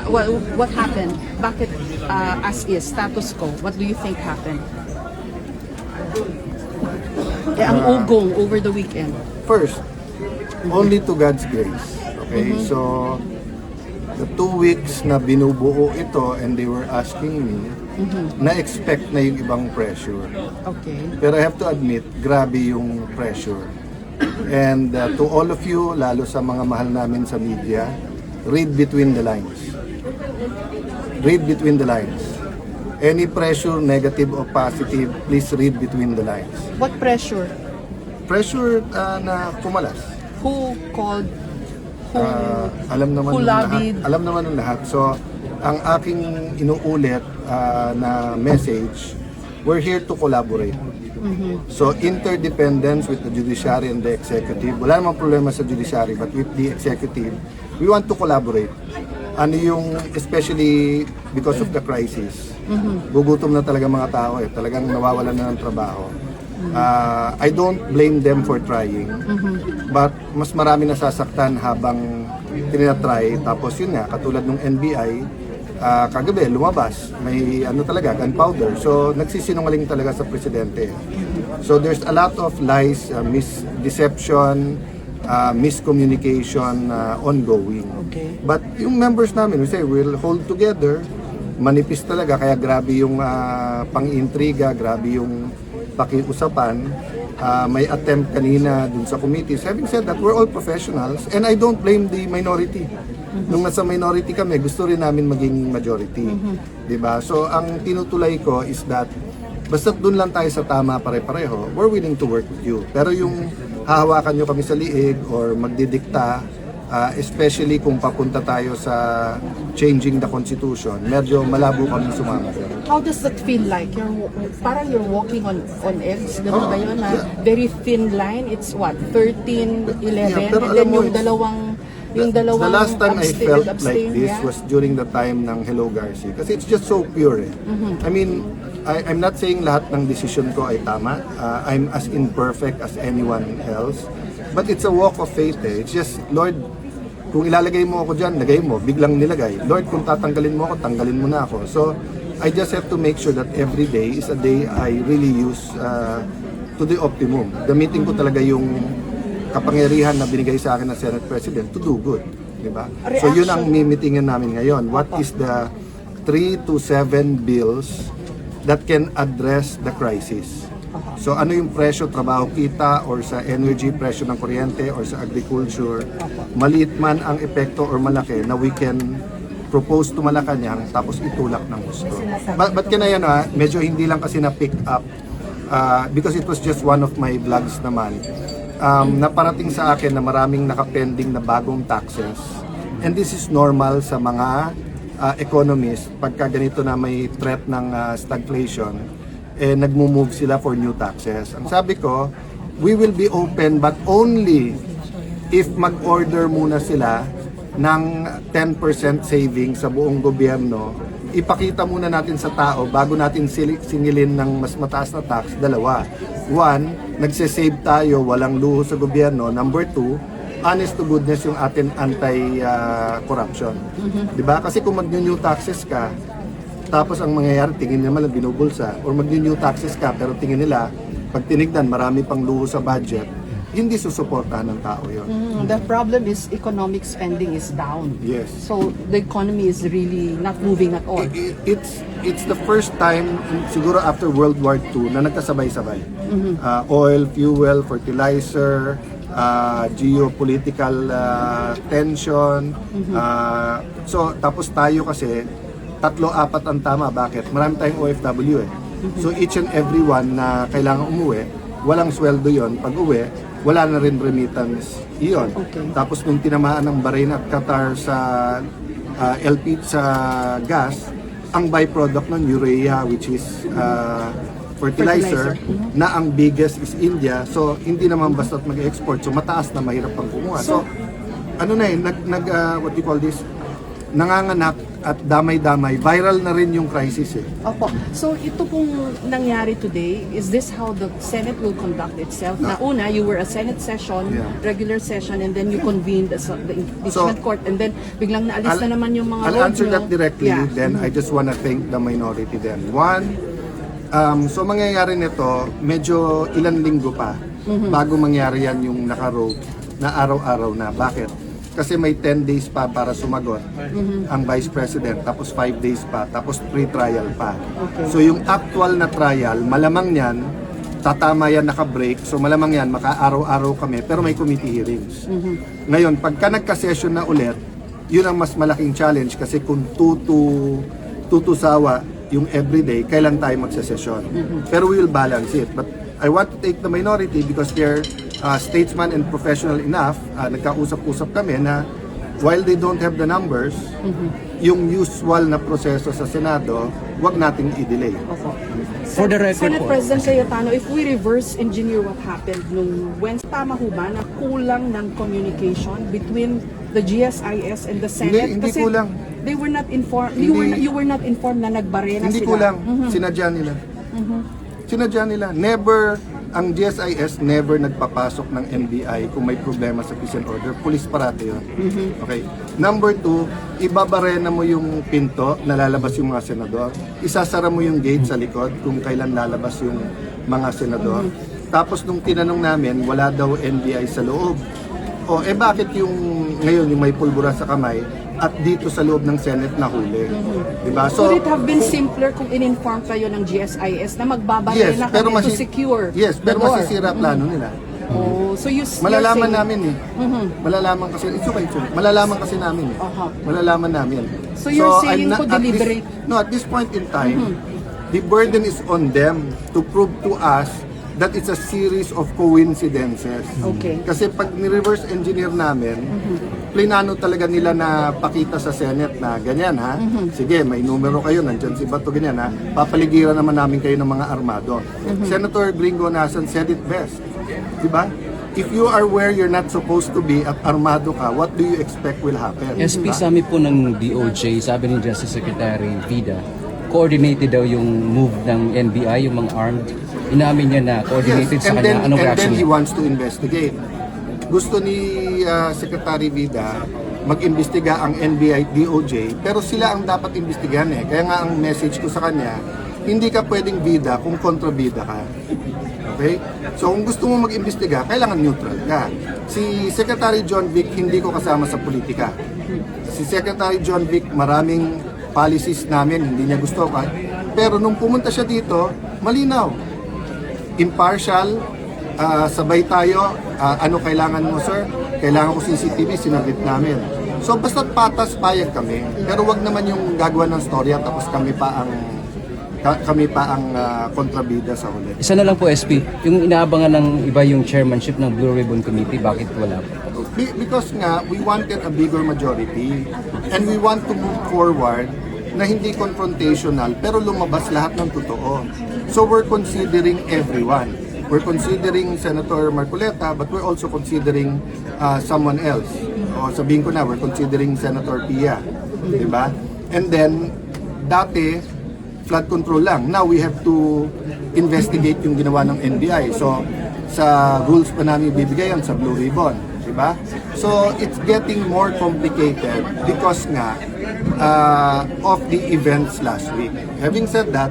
What happened? Bakit as is, status quo? What do you think happened? Ang ugong over the weekend. First, only to God's grace. Okay, so the 2 weeks na binubuo ito and they were asking me, na-expect na yung ibang pressure. Okay. Pero I have to admit, grabe yung pressure. And to all of you, lalo sa mga mahal namin sa media, read between the lines. Read between the lines. Any pressure, negative or positive, please read between the lines. What pressure? Pressure na kumalas. Who called? Alam naman Who ng lahat. lobbied? Alam naman ng lahat. So, ang aking inuulit na message, we're here to collaborate. So, interdependence with the judiciary and the executive. Wala namang problema sa judiciary, but with the executive, we want to collaborate. Ano yung, especially because of the crisis, gugutom na talaga mga tao talagang nawawalan na ng trabaho. I don't blame them for trying, but mas marami nasasaktan habang tinatry. Tapos yun nga, katulad ng NBI, kagabi lumabas, may talaga, gunpowder. So nagsisinungaling talaga sa presidente. So there's a lot of lies, deception, miscommunication ongoing. Okay. But yung members namin, we say we'll hold together. Manipis talaga, kaya grabe yung pang-intriga, grabe yung pakiusapan. May attempt kanina dun sa committees. Having said that, we're all professionals and I don't blame the minority. Nung nasa minority kami, gusto rin namin maging majority. Diba? So ang tinutulay ko is that basta dun lang tayo sa tama pare-pareho, we're willing to work with you. Pero yung hahawakan nyo kami sa liig or magdidikta, especially kung papunta tayo sa changing the constitution, medyo malabo kami sumama. How does that feel like? Parang you're walking on eggs, ganun ba yun? Very thin line, it's what, 13, 11, Yeah, pero and then alam mo, yung dalawang the last time I felt like abstain, this yeah? was during the time ng Hello Garcia. Kasi it's just so pure. I mean, I'm not saying lahat ng decision ko ay tama. I'm as imperfect as anyone else. But it's a walk of faith. It's just, Lord, kung ilalagay mo ako dyan, lagay mo, biglang nilagay. Lord, kung tatanggalin mo ako, tanggalin mo na ako. So, I just have to make sure that every day is a day I really use to the optimum. Gamitin ko talaga yung kapangyarihan na binigay sa akin ng Senate President to do good. Diba? So, yun ang mimitingin namin ngayon. What is the 3 to 7 bills that can address the crisis? So ano yung presyo, trabaho kita, or sa energy, presyo ng kuryente, or sa agriculture, maliit man ang epekto or malaki na we can propose to Malacanang tapos itulak ng gusto. But can I medyo hindi lang kasi na-pick up because it was just one of my vlogs naman. Naparating sa akin na maraming nakapending na bagong taxes, and this is normal sa mga economists pagka ganito na may threat ng stagflation, nagmo-move sila for new taxes. Ang sabi ko, we will be open but only if mag-order muna sila ng 10% saving sa buong gobyerno. Ipakita muna natin sa tao bago natin singilin ng mas mataas na tax. Dalawa. One, nagsisave tayo, walang luho sa gobyerno. Number two, honest to goodness yung atin anti-corruption. Diba? Kasi kung mag-new taxes ka, tapos ang mangyayari, tingin nila binubulsa, or mag-new taxes ka, pero tingin nila, pag tinignan, marami pang luho sa budget, hindi susuportahan ng tao yun. The problem is economic spending is down. Yes. So the economy is really not moving at all. It's the first time, siguro after World War II, na nagkasabay-sabay. Oil, fuel, fertilizer, geopolitical tension. So, tapos tayo kasi, 3-4 ang tama. Bakit? Marami tayong OFW So each and every one na kailangan umuwi, walang sweldo yon. Pag uwi, wala na rin remittance iyon. Okay. Tapos nung tinamaan ng Bahrain at Qatar sa LP sa gas, ang byproduct nun, urea, which is fertilizer, na ang biggest is India. So hindi naman basta't mag-export. So mataas na, mahirap pang kumuha. So ano na what do you call this? Nanganganak at damay-damay, viral na rin yung crisis eh. Opo. So ito pong nangyari today, is this how the Senate will conduct itself? Na una, you were a Senate session, Yeah. regular session, and then you convened the impeachment So, court, and then biglang naalis na naman yung mga I'll road answer nyo. that directly, Yeah. then I just wanna thank the minority then. One, so mangyayari nito, medyo ilang linggo pa bago mangyari yan yung naka-road na araw-araw na. Bakit? Kasi may 10 days pa para sumagot ang Vice President, tapos 5 days pa, tapos pre-trial pa. Okay. So yung actual na trial, malamang yan, tatama yan naka-break, so malamang yan, maka-araw-araw kami, pero may committee hearings. Ngayon, pagka nagka-session na ulit, yun ang mas malaking challenge kasi kung tutusawa yung everyday, kailan tayo magsa-session. Pero we will balance it. But I want to take the minority because they're statesman and professional enough. Nagkausap-usap kami na while they don't have the numbers, yung usual na proseso sa Senado, wag nating i-delay. Opo. For the record Senate po. President Cayetano, if we reverse engineer what happened nung Wednesday, tama ho ba na kulang ng communication between the GSIS and the Senate? Hindi kulang. They were not informed, Hindi. you were not informed na nagbarena Hindi sila. kulang. Sinadya nila. Sinadya nila. Never, ang GSIS never nagpapasok ng NBI kung may problema sa peace and order. Police parate yun. Okay. Number 2, ibabarena mo yung pinto na lalabas yung mga senador. Isasara mo yung gate sa likod kung kailan lalabas yung mga senador. Tapos nung tinanong namin, wala daw NBI sa loob. O, bakit yung ngayon yung may pulbura sa kamay at dito sa loob ng Senate nahuli? Diba? Could it have been simpler kung in-inform kayo ng GSIS na magbabarena pero kami to secure Yes, pero the door? masisira plano nila. Oh, so you're Malalaman saying- namin eh. Malalaman kasi, it's okay. Malalaman kasi namin eh. Aha. Malalaman namin. So you're saying I'm po at deliberate? At this point in time, the burden is on them to prove to us that it's a series of coincidences. Okay. Kasi pag ni-reverse engineer namin, plinano talaga nila na pakita sa Senate na ganyan ha. Sige, may numero kayo, nandyan si Bato, ganyan ha. Papaligiran naman namin kayo ng mga armado. Senator Gringo Nason said it best. Diba? If you are where you're not supposed to be at armado ka, what do you expect will happen? SP Diba? Summit po ng DOJ, sabi ni Justice Secretary Vida, coordinated daw yung move ng NBI, yung mga armed. Inamin niya na coordinated sa kanya. Anong and reaction then he niya? wants to investigate. Gusto ni Secretary Vida mag-imbestiga ang NBI, DOJ, pero sila ang dapat imbestigahan eh. Kaya nga ang message ko sa kanya, hindi ka pwedeng bida kung kontrabida ka. Okay? So kung gusto mo mag-imbestiga, kailangan neutral ka. Si Secretary John Vic, hindi ko kasama sa politika. Si Secretary John Vic, maraming policies namin, hindi niya gusto ka. Pero nung pumunta siya dito, malinaw. Impartial, sabay tayo, ano kailangan mo sir? Kailangan ko CCTV, sinabit namin. So basta patas payag kami, pero wag naman yung gagawa ng storya tapos kami pa ang kontrabida sa huli. Isa na lang po, SP, yung inaabangan ng iba yung chairmanship ng Blue Ribbon Committee, bakit wala po? Because nga, we wanted a bigger majority and we want to move forward na hindi confrontational pero lumabas lahat ng totoo. So we're considering everyone. We're considering Senator Marcoleta but we're also considering someone else. O sabihin ko na, we're considering Senator Pia. Diba? And then, dati, flood control lang. Now we have to investigate yung ginawa ng NBI. So, sa rules pa namin bibigay yan sa Blue Ribbon. Diba? So, it's getting more complicated because nga of the events last week. Having said that,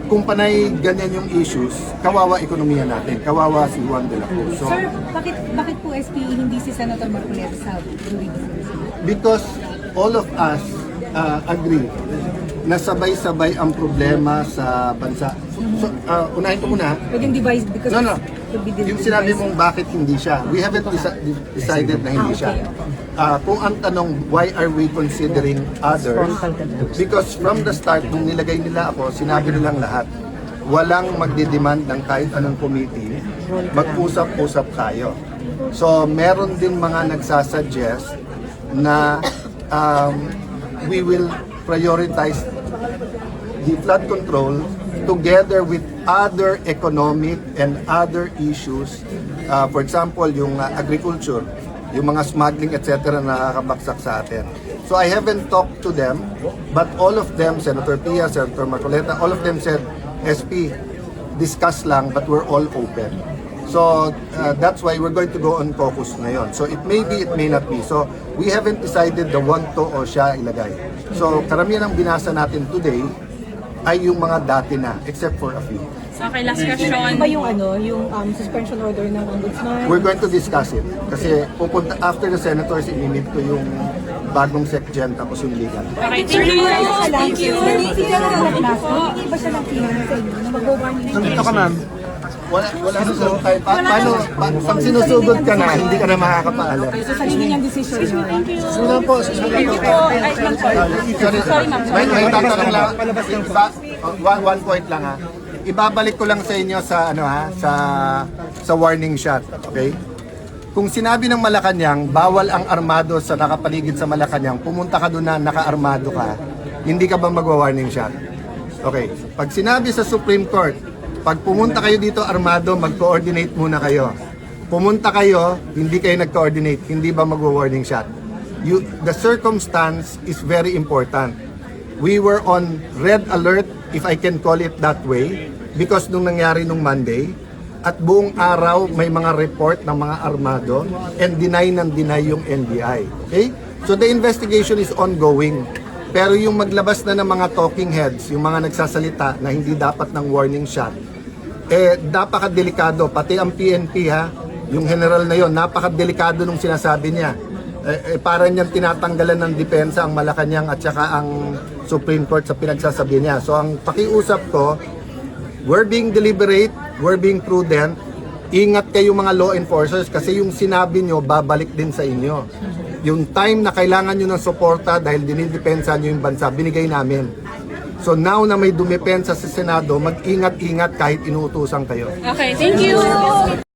kung panay ganyan yung issues, kawawa ekonomiya natin, kawawa si Juan de la Cruz. So, Sir, bakit po SP hindi si Senator Marcoleta sa Blue Ribbon? because all of us agree na sabay-sabay ang problema sa bansa. So, unahin ko muna, Pwedeng device because No. it could be Yung sinabi divisive. mong bakit hindi siya, we haven't decided na hindi siya. Kung ang tanong, why are we considering others? Because from the start, nung nilagay nila ako, sinabi nilang lahat, walang magdidemand ng kahit anong committee, mag-usap-usap tayo. So, meron din mga nagsasuggest na we will prioritize the flood control together with other economic and other issues. For example, yung agriculture, yung mga smuggling, etc. na nakakabaksak sa atin. So I haven't talked to them, but all of them, Senator Pia, Senator Marcoleta, all of them said, SP, discuss lang, but we're all open. So that's why we're going to go on caucus ngayon. So it may be, it may not be. So we haven't decided the one to o siya ilagay. So karamihan ng binasa natin today ay yung mga dati na, except for a few. Okay, last question. Ano ba yung suspension order ng ombudsman? We're going to discuss it. Kasi pupunta, after the senators, i-meet ko yung bagong SecGen tapos yung legal. Okay, thank you. Thank you. Hindi ba siya ng clearance sa inyo na mag-warning? Nandito ka, ma'am. Wala susunod tayo. Pag sinusugod ka na, hindi ka na makakapaalam. So, sarili niyang decision. Susunod po. Sorry, may tatanong lang. One point lang ha. Ibabalik ko lang sa inyo sa sa warning shot, okay? Kung sinabi ng Malacanang, bawal ang armado sa nakapaligid sa Malacanang, pumunta ka doon na naka-armado ka, hindi ka ba magwa-warning shot? Okay. Pag sinabi sa Supreme Court, pag pumunta kayo dito armado, mag-coordinate muna kayo. Pumunta kayo, hindi kayo nag-coordinate, hindi ba magwa-warning shot? The circumstance is very important. We were on red alert, if I can call it that way, because nung nangyari nung Monday, at buong araw may mga report ng mga armado and deny yung NBI. Okay? So the investigation is ongoing. Pero yung maglabas na ng mga talking heads, yung mga nagsasalita na hindi dapat ng warning shot, napakadelikado. Pati ang PNP ha, yung general na yon, napakadelikado nung sinasabi niya. Parang niyang tinatanggalan ng depensa ang Malacanang at saka ang Supreme Court sa pinagsasabi niya. So ang pakiusap ko, we're being deliberate, we're being prudent. Ingat kayo mga law enforcers kasi yung sinabi nyo, babalik din sa inyo. Yung time na kailangan nyo ng suporta dahil dinidepensa nyo yung bansa, binigay namin. So now na may dumepensa sa Senado, mag-ingat-ingat kahit inuutusan kayo. Okay, thank you.